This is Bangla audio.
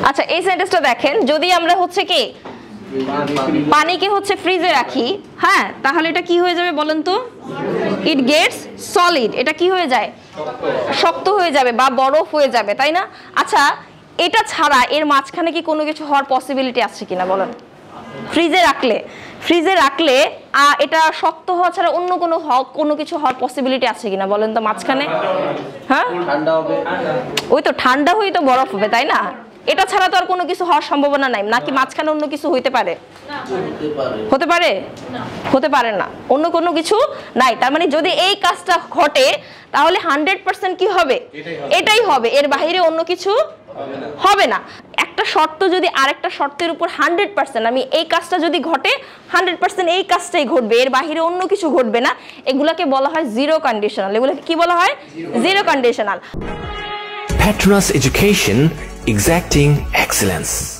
আচ্ছা এই সেন্টেন্সটা দেখেন, যদি আমরা হচ্ছে কি পানিকে হচ্ছে ফ্রিজে রাখি, হ্যাঁ, তাহলে এটা কি হয়ে যাবে বলেন তো? It gets solid. এটা কি হয়ে যায়? শক্ত হয়ে যাবে বা বরফ হয়ে যাবে, তাই না? আচ্ছা এটা ছাড়া এর মাঝখানে কি কোনো কিছু হওয়ার পসিবিলিটি আছে কিনা বলেন? ফ্রিজে রাখলে এটা শক্ত হওয়া ছাড়া অন্য কোনো কিছু হওয়ার পসিবিলিটি আছে কিনা বলেন তো মাঝখানে? হ্যাঁ, ওই তো ঠান্ডা হয়ে তো বরফ হবে, তাই না? এটা ছাড়া তো আর কোনো কিছু হওয়ার সম্ভাবনা নাই। নাকি মাঝখানে অন্য কিছু হইতে পারে? হতে পারে? হতে পারে না, অন্য কোনো কিছু নাই। তার মানে যদি এই কাজটা ঘটে তাহলে 100% কি হবে? এটাই হবে, এর বাইরে অন্য কিছু হবে না। একটা শর্ত যদি আরেকটা শর্তের উপর 100%, আমি এই কাজটা যদি ঘটে 100% এই কাজটাই ঘটবে, এর বাইরে অন্য কিছু ঘটবে না, এগুলাকে বলা হয় জিরো কন্ডিশনাল। এগুলাকে কি বলা হয়? Zero conditional. Petronas Education, exacting excellence.